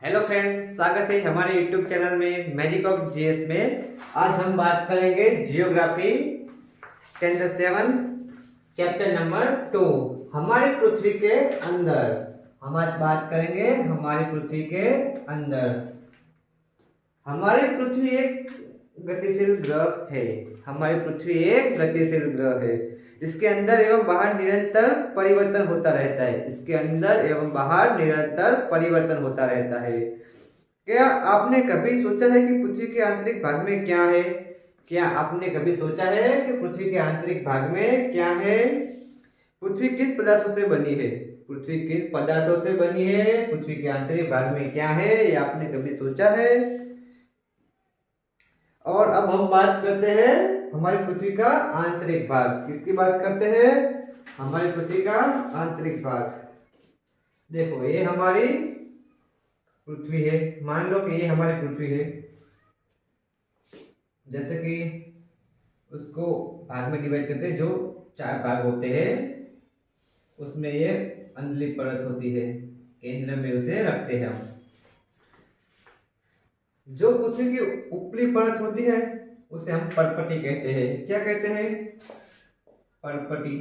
Hello friends, स्वागत है हमारे यूट्यूब चैनल में मैजिक ऑफ जीएस में। आज हम बात करेंगे जियोग्राफी स्टैंडर्ड 7 चैप्टर नंबर 2 हमारी पृथ्वी के अंदर। हम आज बात करेंगे हमारी पृथ्वी के अंदर। हमारी पृथ्वी एक गतिशील ग्रह है। हमारी पृथ्वी एक गतिशील ग्रह है। इसके अंदर एवं बाहर निरंतर परिवर्तन होता रहता है। इसके अंदर एवं बाहर निरंतर परिवर्तन होता रहता है। क्या आपने कभी सोचा है कि पृथ्वी के आंतरिक भाग में क्या है? क्या आपने कभी सोचा है कि पृथ्वी के आंतरिक भाग में क्या है? पृथ्वी किन पदार्थों से बनी है? पृथ्वी किन पदार्थों से बनी है? पृथ्वी के आंतरिक भाग में क्या है? ये आपने कभी सोचा है? और अब हम बात करते हैं हमारी पृथ्वी का आंतरिक भाग। किसकी बात करते हैं? हमारी पृथ्वी का आंतरिक भाग। देखो, ये हमारी पृथ्वी है। मान लो कि ये हमारी पृथ्वी है। जैसे कि उसको भाग में डिवाइड करते हैं, जो 4 भाग होते हैं, उसमें ये अंदरली परत होती है। केंद्र में उसे रखते हैं हम। जो पृथ्वी की ऊपरी परत होती है उसे हम परपटी कहते हैं। क्या कहते हैं? परपटी।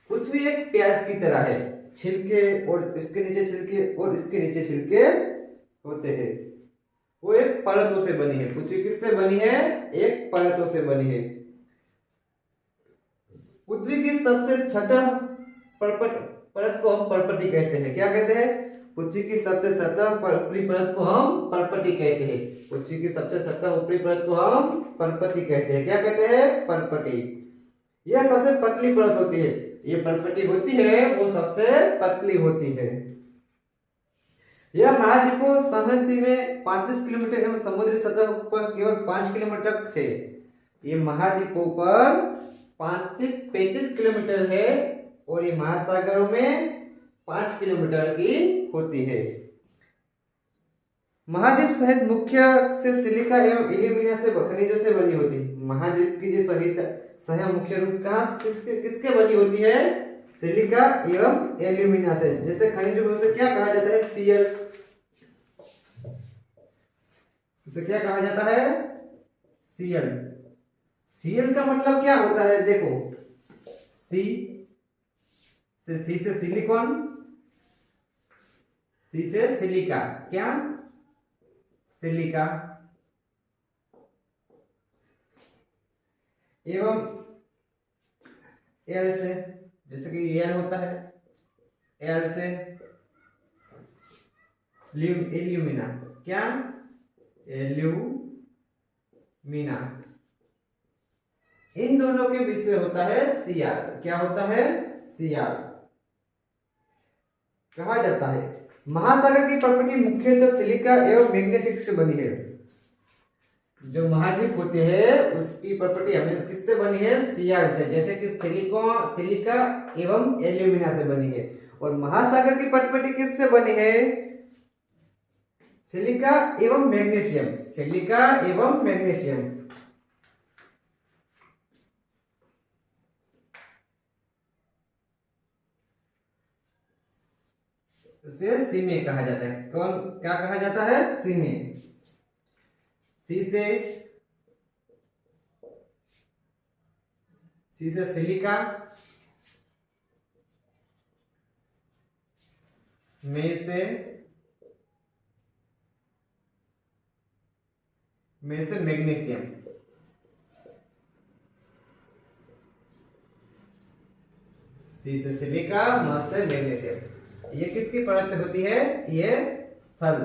पृथ्वी एक प्याज की तरह है। छिलके और इसके नीचे छिलके और इसके नीचे छिलके होते हैं। वो एक परतों से बनी है। पृथ्वी किससे बनी है? एक परतों से बनी है। पृथ्वी की सबसे छठा परत को हम परपटी कहते हैं। क्या कहते हैं? पृथ्वी की सबसे सतह पर ऊपरी परत को हम परपटी कहते हैं। पृथ्वी की सबसे सतह ऊपरी परत को हम परपटी कहते हैं। क्या कहते हैं? परपटी। यह सबसे पतली परत होती है। ये परपटी होती है, वो सबसे पतली होती है। यह महाद्वीपों सहमति में 35 किलोमीटर एवं समुद्री सतह पर केवल 5 किलोमीटर तक है। ये महाद्वीपों पर 35 किलोमीटर है और ये महासागरों में 5 किलोमीटर की होती है। महाद्वीप सहित मुख्य से सिलिका एवं एल्यूमिना से खनिजों से बनी होती है। महाद्वीप की जो सह मुख्य रूप कहाँ किसके बनी होती है? सिलिका एवं एल्यूमिना से। जैसे खनिजों में उसे क्या कहा जाता है? सीएल। उसे क्या कहा जाता है? सीएल। सीएल का मतलब क्या होता है? देखो, सी से सिलिकॉन, सी से सिलिका। क्या? सिलिका। एवं एल से, जैसे कि एल होता है, एल से एल्यूमिना। क्या? एल्यूमिना। इन दोनों के बीच से होता है सीआर। क्या होता है? सीआर कहा जाता है। महासागर की परपटी मुख्यतः सिलिका एवं मैग्नीशियम से बनी है। जो महाद्वीप होते हैं उसकी परपटी हमें किससे बनी है? सीआर से। जैसे कि सिलिका एवं एल्यूमिना से बनी है। और महासागर की परपटी किससे बनी है? सिलिका एवं मैग्नीशियम। सिलिका एवं मैग्नीशियम। उसे सीमे कहा जाता है। कौन क्या कहा जाता है? सीमे। सी से सिलिका, में से मैग्नीशियम। सी से सिलिका, म से मैग्नीशियम। ये किसकी परत होती है? ये स्थल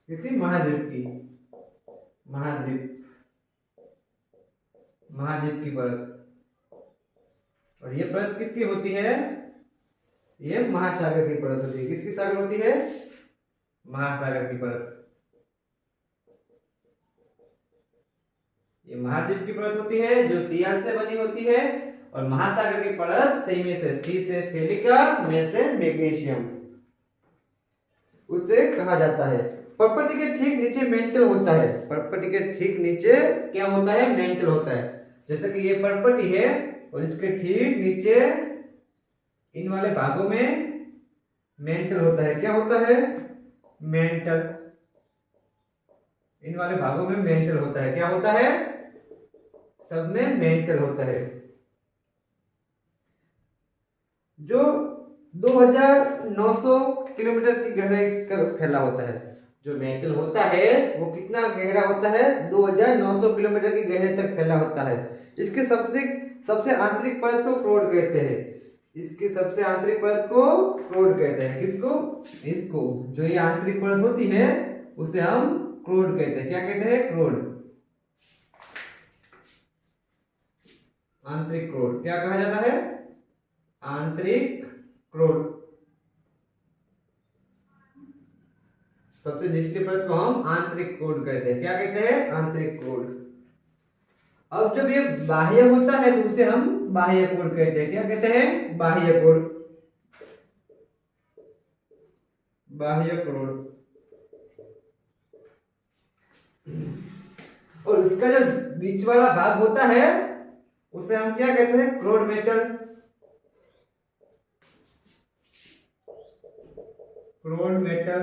किसी महाद्वीप की, महाद्वीप की परत। और ये परत किसकी होती है? ये महासागर की परत होती है। किसकी सागर होती है? महासागर की परत। ये महाद्वीप की परत होती है जो सीएल से बनी होती है। और महासागर की परत सीमे से, सी से सिलिका, में से मैग्नीशियम, उसे कहा जाता है। परपटी के ठीक नीचे मेंटल होता है। परपटी के ठीक नीचे क्या होता है? मेंटल होता है। जैसे कि ये परपटी है और इसके ठीक नीचे इन वाले भागों में मेंटल होता है। क्या होता है? मेंटल। इन वाले भागों में मेंटल होता है। क्या होता है? सब में मेंटल होता है। जो 2900 किलोमीटर की गहराई पर फैला होता है। जो मेंटल होता है वो कितना गहरा होता है? 2900 किलोमीटर की गहराई तक फैला होता है। इसके सबसे आंतरिक परत को फ्लोर कहते हैं। इसकी सबसे आंतरिक परत को फ्लोर कहते हैं। किसको? इसको। जो ये आंतरिक परत होती है उसे हम क्रोड कहते हैं। क्या कहते हैं? क्रोड। आंतरिक क्रोड क्या कहा जाता है? आंतरिक क्रोड। सबसे निचली परत को हम आंतरिक क्रोड कहते हैं। क्या कहते हैं? आंतरिक क्रोड। अब जब ये बाह्य होता है तो उसे हम बाह्य कोड कहते हैं। क्या कहते हैं? बाह्य कोड। बाह्य कोड। और उसका जो बीच वाला भाग होता है उसे हम क्या कहते हैं? क्रोड मेटल। क्रोड मेटल।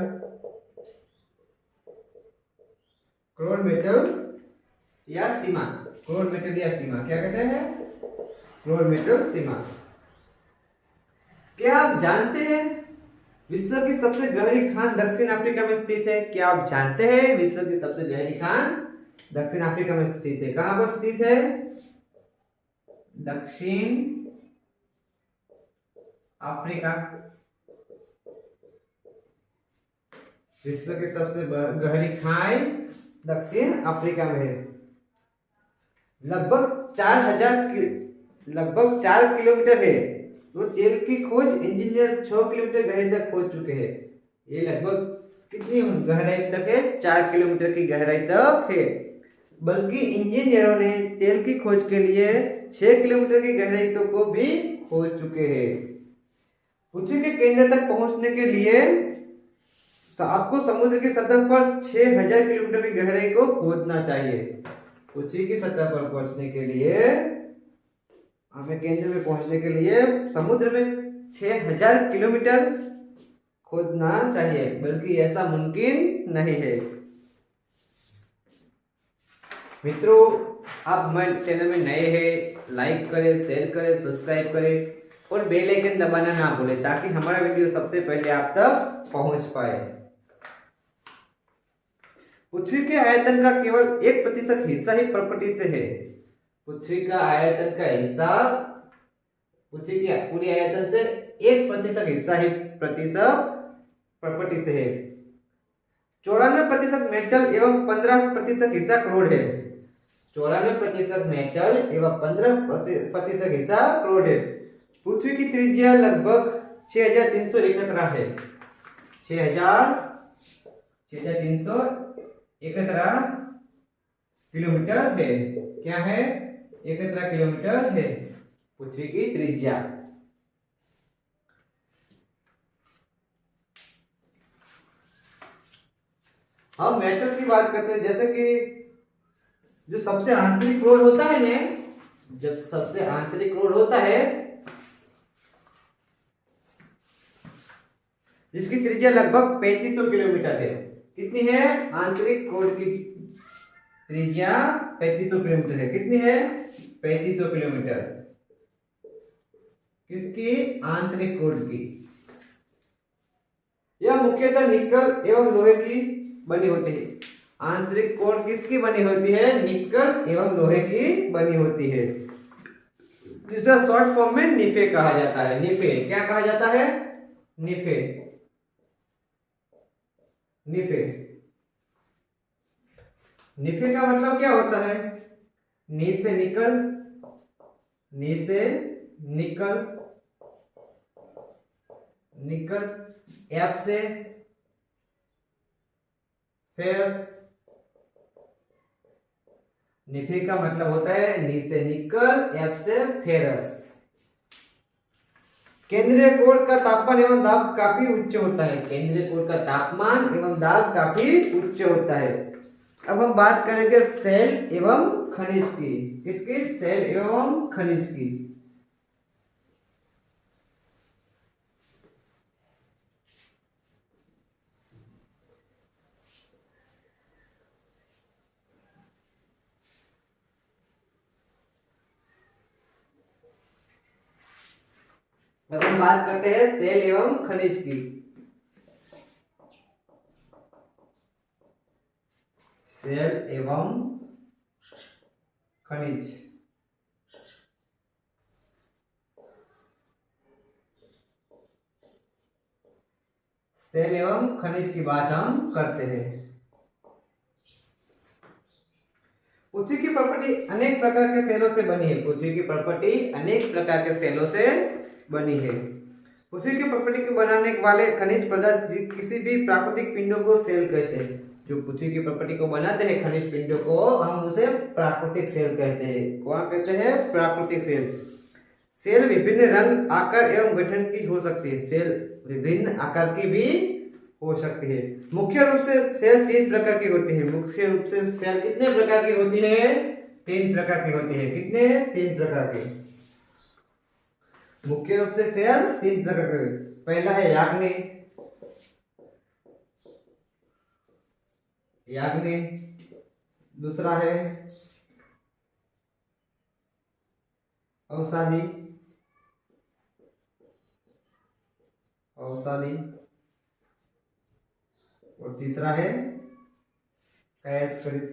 क्रोड मेटल या सीमा। क्रोड मेटल या सीमा क्या कहते हैं? क्रोड मेटल सीमा। क्या आप जानते हैं विश्व की सबसे गहरी खान दक्षिण अफ्रीका में स्थित है? क्या आप जानते हैं विश्व की सबसे गहरी खान दक्षिण अफ्रीका में स्थित है? कहां पर स्थित है? दक्षिण अफ्रीका। विश्व की सबसे गहरी खाई दक्षिण अफ्रीका में है। लगभग 4 किलोमीटर है। तो तेल की खोज इंजीनियर 6 किलोमीटर गहराई तक खोज चुके हैं। ये लगभग कितनी गहराई तक है? 4 किलोमीटर की गहराई तक है। बल्कि इंजीनियरों ने तेल की खोज के लिए 6 किलोमीटर की गहराई तक को भी खोज चुके हैं। पृथ्वी के केंद्र तक पहुंचने के लिए आपको समुद्र की सतह पर 6000 किलोमीटर की गहराई को खोदना चाहिए। पृथ्वी की सतह पर पहुंचने के लिए, हमें केंद्र में पहुंचने के लिए समुद्र में 6000 किलोमीटर खोदना चाहिए, बल्कि ऐसा मुमकिन नहीं है। मित्रों, आप हमारे चैनल में नए हैं, लाइक करें, शेयर करें, सब्सक्राइब करें और बेल आइकन दबाना ना भूलें ताकि हमारा वीडियो सबसे पहले आप तक पहुंच पाए। पृथ्वी के आयतन का केवल 1% हिस्सा ही प्रॉपर्टी से है। पृथ्वी का आयतन का हिस्सा, पृथ्वी की पूरी आयतन से 1% हिस्सा ही प्रॉपर्टी से है। 94% मेटल एवं 15% हिस्सा क्रोड है। 94% मेटल एवं 15% हिस्सा क्रोड है। पृथ्वी की त्रिज्या लगभग 6311 है। 6311 किलोमीटर है। क्या है? 11 किलोमीटर है पृथ्वी की त्रिज्या। हम मेटल की बात करते हैं, जैसे कि जो सबसे आंतरिक क्रोड होता है ना, जब सबसे आंतरिक क्रोड होता है जिसकी त्रिज्या लगभग 3500 किलोमीटर है। कितनी है? आंतरिक क्रोड की त्रिज्या 3500 किलोमीटर है। कितनी है? 3500 किलोमीटर। किसकी? आंतरिक क्रोड की। यह मुख्यतः निकल एवं लोहे की बनी होती है। आंतरिक कोर किसकी बनी होती है? निकल एवं लोहे की बनी होती है, जिसे शॉर्ट फॉर्म में निफे कहा जाता है। निफे क्या कहा जाता है? निफे। निफे निफे का मतलब क्या होता है? नी से निकल, नी से निकल, निकल, एफ से फेरस। निफे का मतलब होता है नी से निकल, एफ से फेरस। केंद्रीय कोर का तापमान एवं दाब काफी उच्च होता है। केंद्रीय कोर का तापमान एवं दाब काफी उच्च होता है। अब हम बात करेंगे सेल एवं खनिज की। किसकी? सेल एवं खनिज की। अब हम बात करते हैं सेल एवं खनिज की। सेल एवं खनिज। सेल एवं खनिज की बात हम करते हैं। पृथ्वी की प्रॉपर्टी अनेक प्रकार के सेलों से बनी है। पृथ्वी की प्रॉपर्टी अनेक प्रकार के सेलों से बनी है। पृथ्वी की प्रॉपर्टी को बनाने वाले खनिज पदार्थ किसी भी प्राकृतिक पिंडों को सेल कहते हैं। जो पृथ्वी की प्रॉपर्टी को बनाते हैं खनिज पिंडों को, हम उसे प्राकृतिक सेल कहते हैं। क्या कहते हैं? प्राकृतिक सेल। सेल विभिन्न रंग, आकार एवं गठन की हो सकती है। सेल विभिन्न आकार की भी हो सकती है। मुख्य रूप से सेल 3 प्रकार की होती है। मुख्य रूप से सेल कितने प्रकार की होती है? 3 प्रकार की होती है। कितने? 3 प्रकार की। मुख्य रूप से सेल 3 प्रकार के। पहला है याग्नि। याग्नि। दूसरा है औषधि। औषधि। और तीसरा है कायांतरित।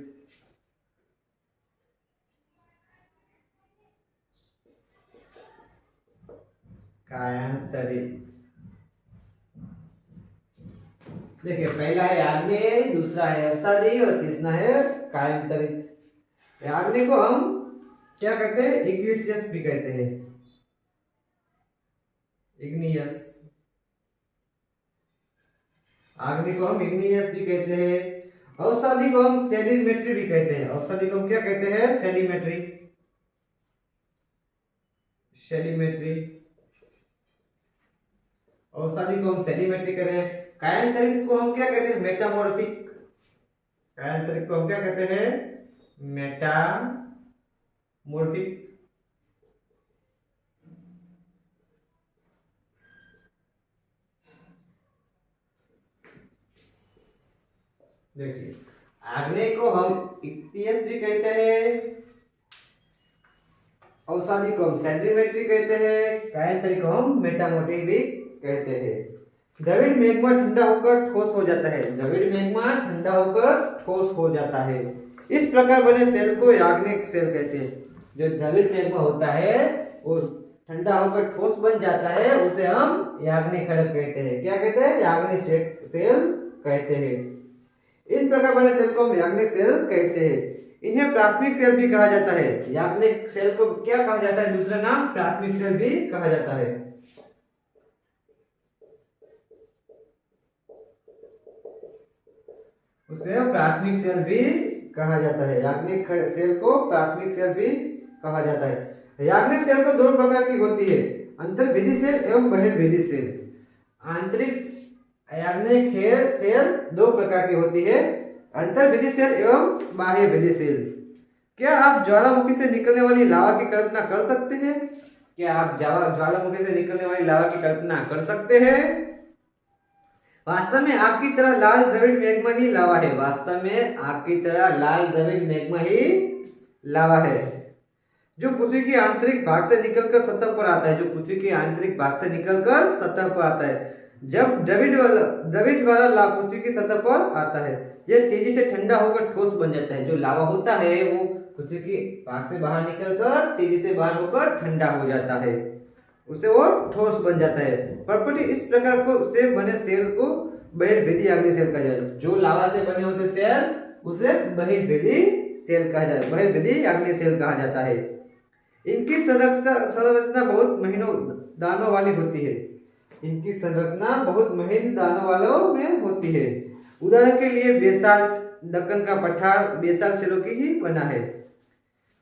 कायांतरित। देखिए, पहला है याग्नि, दूसरा है औषधि और तीसरा है कायांतरित। याग्नि को हम क्या कहते हैं? इग्नियस भी कहते हैं। इग्नियस। अग्नि को हम इग्नियस भी कहते हैं। औषधि को हम सेडिमेट्री भी कहते हैं। औषधि को हम क्या कहते हैं? सेडिमेट्री। सेडिमेट्री। औषधि को हम सेडिमेट्री कहते हैं। कायांतरित को हम क्या कहते हैं? मेटामॉर्फिक। कायांतरित को हम क्या कहते हैं? मेटामॉर्फिक। देखिए, आग्नेय को हम इग्नियस भी कहते हैं, औषधि को हम सेडिमेट्री कहते हैं, कायांतरित को हम मेटामॉर्फिक भी कहते हैं। द्रविड़ मैग्मा ठंडा होकर ठोस हो जाता है। द्रविड़ मैग्मा ठंडा होकर ठोस हो जाता है। इस प्रकार बने सेल को याग्निक सेल कहते हैं। जो द्रविड़ मैग्मा होता है वो ठंडा होकर ठोस बन जाता है, उसे हम याग्निक खड़क कहते हैं। क्या कहते हैं? याग्निक सेल कहते हैं। इन प्रकार बने सेल को हम याग्निक सेल कहते हैं। इन्हें प्राथमिक सेल भी कहा जाता है। याग्निक सेल को क्या कहा जाता है? दूसरा नाम प्राथमिक सेल भी कहा जाता है। उसे प्राथमिक सेल भी कहा जाता है। याग्निक सेल को प्राथमिक सेल भी कहा जाता है। याग्निक सेल को 2 प्रकार की होती है, अंतर्वेदी सेल एवं बहिर्वेदी सेल। आंतरिक याग्निक सेल 2 प्रकार की होती है, अंतर्वेदी सेल एवं बाह्यवेदी सेल। क्या आप ज्वालामुखी से निकलने वाली लावा की कल्पना कर सकते हैं? क्या आप ज्वालामुखी से निकलने वाली लावा की कल्पना कर सकते हैं? वास्तव में आग की तरह लाल द्रविड़ मैग्मा ही लावा है। वास्तव में आग की तरह लाल द्रविड़ मैग्मा ही लावा है, जो पृथ्वी के आंतरिक भाग से निकलकर सतह पर आता है। जो पृथ्वी के आंतरिक भाग से निकलकर सतह पर आता है। जब द्रविड़ वाला लावा पृथ्वी की सतह पर आता है, यह तेजी से ठंडा होकर ठोस बन जाता है। जो लावा होता है वो पृथ्वी के भाग से बाहर निकलकर तेजी से बाहर होकर ठंडा हो जाता है, उसे वो ठोस बन जाता है। प्रॉपर्टी इस प्रकार को से बने सेल को बहिर्वेदी आग्नेय सेल कहा जाता है। जो लावा से बने होते सेल उसे बहिर्वेदी सेल कहा जाता है, बहिर्वेदी आग्नेय सेल कहा जाता है। इनकी संरचना बहुत महीनों दानों वाली होती है। इनकी संरचना बहुत महीन दानों वालों में होती है। उदाहरण के लिए बेसाल्ट, दक्कन का पठार बेसाल्ट सेलों की ही बना है।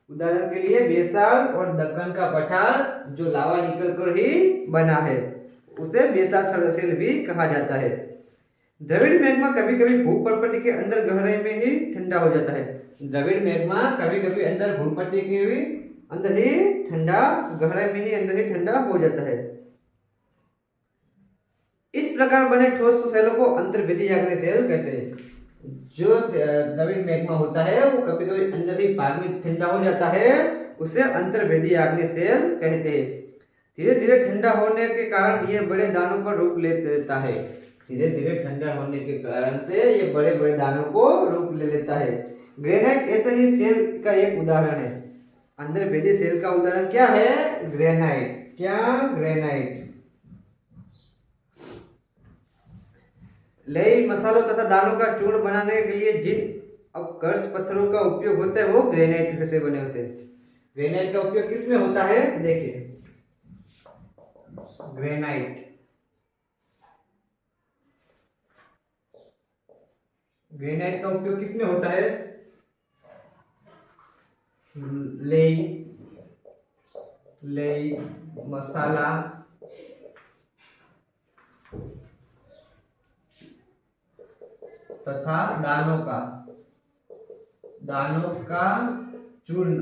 उदाहरण के लिए बेसाल्ट और दक्कन का पठार जो लावा निकलकर ही बना है, उसे बेसाल्ट सेल भी कहा जाता है। द्रविड़ मैग्मा कभी कभी भूपर्पट्टी के अंदर गहराई में ही ठंडा हो जाता है। द्रविड़ मैग्मा कभी कभी अंदर भूपर्पट्टी के भी अंदर ही ठंडा, गहराई में ही अंदर ही ठंडा हो जाता है। इस प्रकार बने ठोस सेलों को अंतर्वेदी आग्नेय सेल कहते हैं। जो द्रविड़ मैग्मा होता है वो कभी कभी अंदर ही भाग में ठंडा हो जाता है, उसे अंतर्वेदी आग्नेय सेल कहते हैं। धीरे धीरे ठंडा होने के कारण ये बड़े दानों पर रूप ले लेता है। धीरे धीरे ठंडा होने के कारण से ये बड़े बड़े दानों को रूप ले लेता है। ग्रेनाइट ऐसे ही सेल का एक उदाहरण है। अंतर्वेदी सेल का उदाहरण क्या है? ग्रेनाइट। क्या? ग्रेनाइट। लेई मसालों तथा दानों का चूर्ण बनाने के लिए जिन अपकर्ष पत्थरों का उपयोग होता है वो ग्रेनाइट से बने होते हैं। ग्रेनाइट का उपयोग किस में होता है? देखिए, ग्रेनाइट, ग्रेनाइट का उपयोग किस में होता है? लेई, लेई मसाला तथा दानों का चूर्ण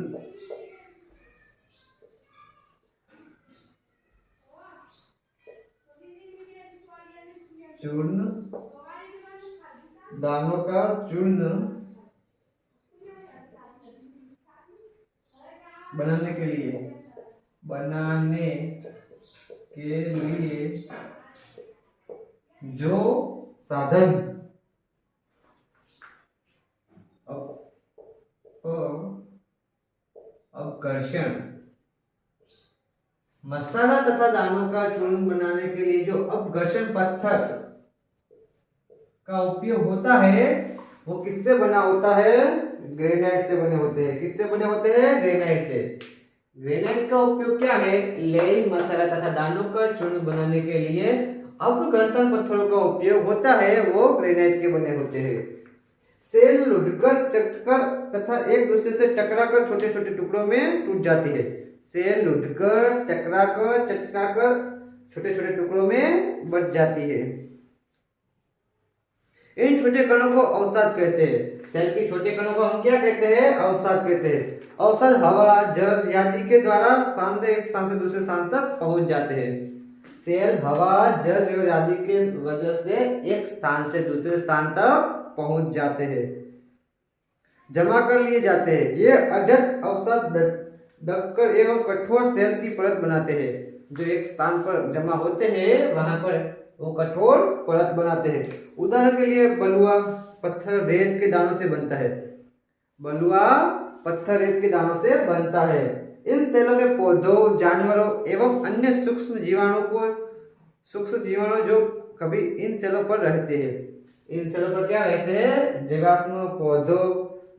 दानों का चूर्ण बनाने के लिए जो साधन अपकर्षण, मसाला तथा दानों का चूर्ण बनाने के लिए जो अपघर्षण पत्थर का उपयोग होता है वो किससे बना होता है? ग्रेनाइट से बने होते हैं। किससे बने होते हैं? ग्रेनाइट से। ग्रेनाइट का उपयोग क्या है? लेई मसाला तथा दानों का चूर्ण बनाने के लिए अपघर्षण पत्थरों का उपयोग होता है वो ग्रेनाइट के बने होते हैं। सेल लुढ़कर, चटकर तथा एक दूसरे से टकराकर छोटे छोटे टुकड़ों में टूट जाती है। सेल लुढ़कर, टकराकर, चटकाकर छोटे छोटे टुकड़ों में बट जाती है। इन छोटे कणों को अवसाद कहते हैं। सेल के छोटे कणों को हम क्या कहते हैं? अवसाद कहते हैं। अवसाद हवा, जल आदि के द्वारा स्थान से एक स्थान से दूसरे स्थान तक पहुंच जाते हैं। सेल हवा, जल और आदि के वजह से एक स्थान से दूसरे स्थान तक पहुंच जाते हैं, जमा कर लिए जाते हैं। ये अडट अवसाद ढककर एवं कठोर सेल की परत बनाते हैं। जो एक स्थान पर जमा होते हैं वहां पर वो कठोर परत बनाते हैं। उदाहरण के लिए बलुआ पत्थर रेत के दानों से बनता है। बलुआ पत्थर रेत के दानों से बनता है। इन सेलों में पौधों, जानवरों एवं अन्य सूक्ष्म जीवाणु जो कभी इन सेलों पर रहते हैं। इन सेलों पर क्या रहते हैं? जीवाश्म, पौधों,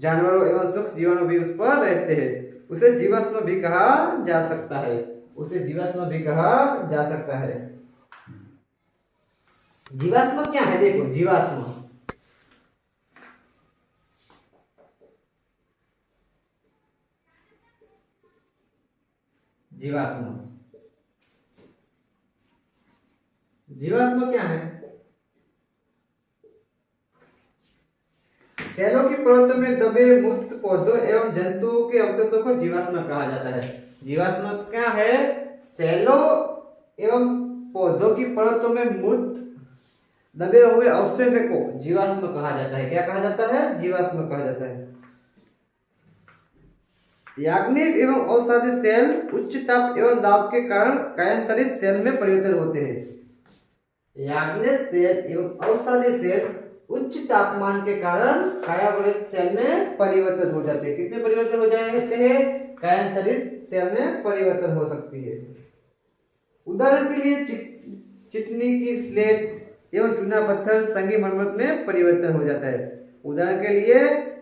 जानवरों एवं सूक्ष्म जीवाणु भी उस पर रहते हैं। उसे जीवाश्म भी कहा जा सकता है। उसे जीवाश्म भी कहा जा सकता है। जीवाश्म क्या है? देखो, जीवाश्म जीवाश्म क्या है? सेलों की परतों में दबे मुक्त पौधों एवं जंतुओं के अवशेषों को जीवाश्म कहा जाता है। जीवाश्म क्या है? सेलों एवं पौधों की परतों में मूर्त दबे हुए अवशेष को जीवाश्म कहा जाता है। क्या कहा जाता है? जीवाश्म कहा जाता है। याग्निक एवं अवसादी सेल उच्च ताप एवं दाब के कारण कायांतरित सेल में परिवर्तन होते हैं। याग्निक सेल एवं अवसादी सेल उच्च तापमान के कारण कायांतरित सेल में परिवर्तन हो जाते हैं। किसमें परिवर्तन हो जाते हैं? कायांतरित सेल में परिवर्तन हो सकती है। उदाहरण के लिए चिकनी की स्लेट एवं चूना पत्थर संगमरमर में परिवर्तन हो जाता है। उदाहरण के लिए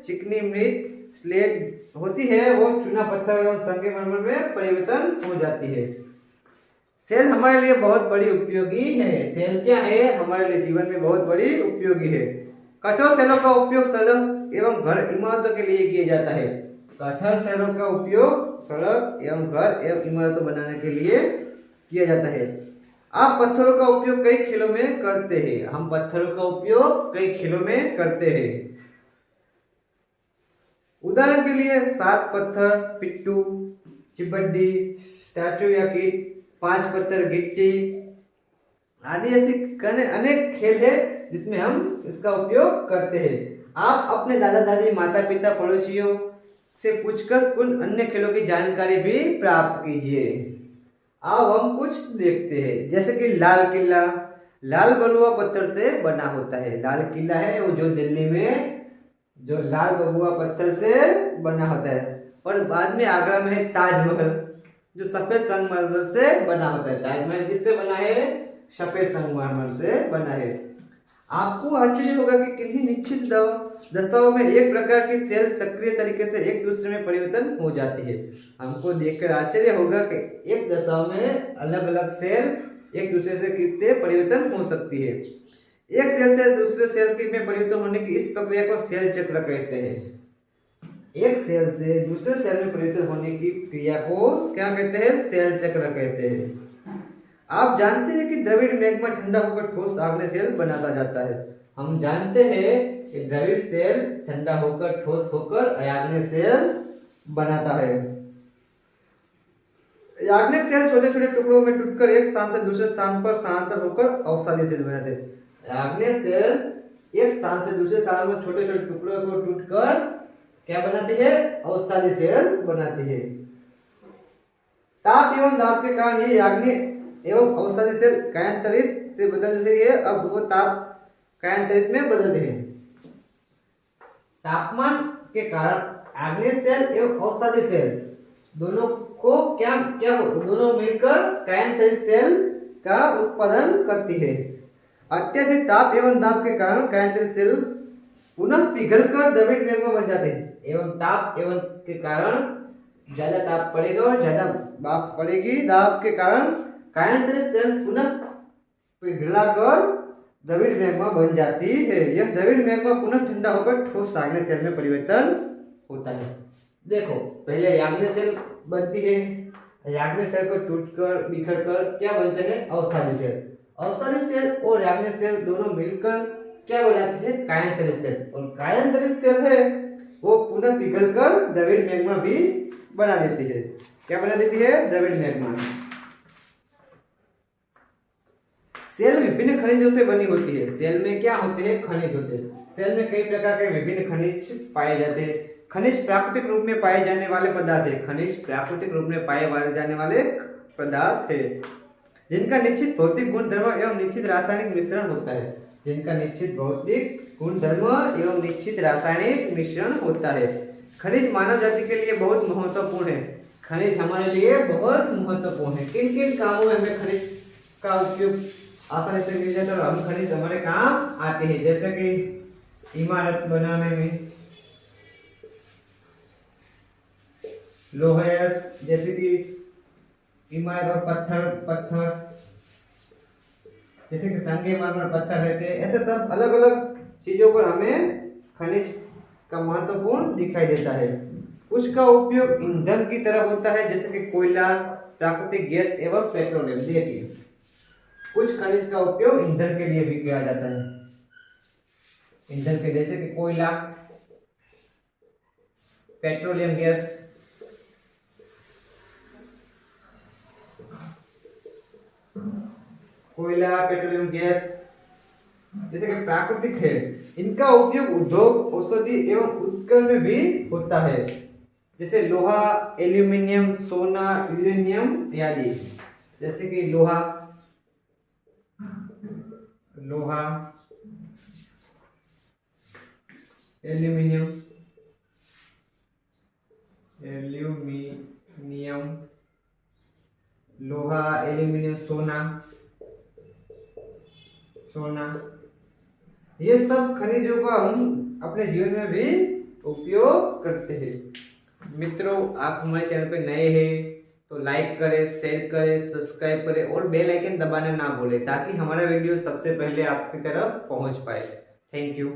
चिकनी मृत स्लेट होती है वो चूना पत्थर एवं संगमरमर में परिवर्तन हो जाती है। सेल हमारे लिए बहुत बड़ी उपयोगी है। सेल क्या है? हमारे लिए जीवन में बहुत बड़ी उपयोगी है। कठोर सेलों का उपयोग सड़क एवं घर इमारतों के लिए किया जाता है। कठोर सेलों का उपयोग सड़क एवं घर एवं इमारतों बनाने के लिए किया जाता है। आप पत्थरों का उपयोग कई खेलों में करते हैं। हम पत्थरों का उपयोग कई खेलों में करते हैं। उदाहरण के लिए 7 पत्थर, पिट्टू, चिपड्डी, स्टैचू या किट, 5 पत्थर, गिट्टी आदि ऐसी अनेक खेल है जिसमें हम इसका उपयोग करते हैं। आप अपने दादा दादी, माता पिता, पड़ोसियों से पूछकर उन अन्य खेलों की जानकारी भी प्राप्त कीजिए। अब हम कुछ देखते हैं, जैसे कि लाल किला लाल बलुआ पत्थर से बना होता है। लाल किला है वो जो दिल्ली में जो लाल बलुआ पत्थर से बना होता है। और बाद में आगरा में है ताजमहल जो सफेद संगमरमर से बना होता है। ताजमहल किससे बना है? सफेद संगमरमर से बना है। आपको आश्चर्य होगा कि किन्हीं निश्चित दशाओं में एक प्रकार की सेल सक्रिय तरीके से एक दूसरे में परिवर्तन हो जाती है। हमको देखकर आश्चर्य होगा कि एक दशा में अलग अलग सेल एक दूसरे से कितने परिवर्तन हो सकती है। एक सेल से दूसरे सेल में परिवर्तन होने की इस प्रक्रिया को सेल चक्र कहते हैं। एक सेल से दूसरे सेल में परिवर्तन होने की क्रिया को क्या कहते हैं? सेल चक्र कहते हैं। आप जानते हैं कि द्रविड़ मैग्मा ठंडा होकर ठोस आग्नेय सेल बनाता जाता है। हम जानते हैं कि द्रविड़ सेल ठंडा होकर ठोस होकर आग्नेय सेल बनाता है। आग्नेय सेल छोटे छोटे टुकड़ों में टूटकर एक स्थान से दूसरे स्थान पर स्थानांतर होकर अवसादी सेल बनाते हैं। आग्नेय सेल एक स्थान से दूसरे स्थान पर छोटे छोटे टुकड़ों को टूटकर क्या बनाती है? अवसादी सेल बनाती है। ताप एवं दाब के कारण ये आग्नेय एवं अवसादी सेल कायांतरित से बदल रही है। अब वो ताप कायांतरित में बदल रही है। तापमान के कारण आग्नेय सेल एवं अवसादी सेल दोनों को क्या दोनों मिलकर कायांतरित सेल का उत्पादन करती है। अत्यधिक ताप एवं दाब के कारण कायांतरित सेल पुनः पिघलकर द्रविड़ मैग्मा बन जाते हैं। एवं ताप एवं के कारण ज्यादा ताप पड़ेगा और ज्यादा भाप पड़ेगी। दाब के कारण कायांतरित सेल पुनः पिघलाकर द्रविड़ मैग्मा बन जाती है। यह द्रविड़ मैग्मा पुनः ठंडा होकर ठोस आग्नेय सेल में परिवर्तन होता है। देखो, पहले आग्नेय सेल बनती है। आग्नेय सेल को टूटकर बिखरकर क्या बनते हैं? अवसादी सेल। अवसादी सेल और आग्नेय सेल दोनों मिलकर क्या बनाते हैं? कायांतरित सेल। और कायांतरित सेल है वो पुनः पिघलकर द्रविड़ मैग्मा भी बना देती है। क्या बना देती है? द्रविड़ मैग्मा। सेल विभिन्न खनिजों से बनी होती है। सेल में क्या होते हैं? खनिज होते हैं। सेल में कई प्रकार के विभिन्न खनिज पाए जाते हैं। खनिज प्राकृतिक रूप में पाए जाने वाले पदार्थ है। खनिज प्राकृतिक रूप में पाए जाने वाले पदार्थ है जिनका निश्चित भौतिक गुण धर्म एवं निश्चित रासायनिक मिश्रण होता है। जिनका निश्चित भौतिक गुण धर्म एवं निश्चित रासायनिक मिश्रण होता है। खनिज मानव जाति के लिए बहुत महत्वपूर्ण है। खनिज हमारे लिए बहुत महत्वपूर्ण है। किन किन कामों में हमें खनिज का उपयोग आसानी से मिल जाता है और हम खनिज हमारे काम आते हैं, जैसे कि इमारत बनाने में, लोहे जैसे कि इमारत और पत्थर जैसे कि संगे मरमर पत्थर रहते हैं। ऐसे सब अलग अलग चीजों पर हमें खनिज का महत्वपूर्ण दिखाई देता है। कुछ का उपयोग ईंधन की तरह होता है, जैसे कि कोयला, प्राकृतिक गैस एवं पेट्रोलियम। देखिए, कुछ खनिज का उपयोग ईंधन के लिए भी किया जाता है। ईंधन के जैसे कि कोयला, पेट्रोलियम गैस, पेट्रोलियम गैस जैसे कि प्राकृतिक है। इनका उपयोग उद्योग, औषधि एवं उपकरण में भी होता है, जैसे लोहा, एल्यूमिनियम, सोना, यूरेनियम आदि। जैसे कि लोहा, एल्यूमिनियम, लोहा, एल्यूमिनियम, सोना, ये सब खनिजों का हम अपने जीवन में भी उपयोग करते हैं। मित्रों, आप हमारे चैनल पे नए हैं तो लाइक करें, शेयर करें, सब्सक्राइब करें और बेल आइकन दबाना ना भूलें, ताकि हमारा वीडियो सबसे पहले आपकी तरफ पहुंच पाए। Thank you.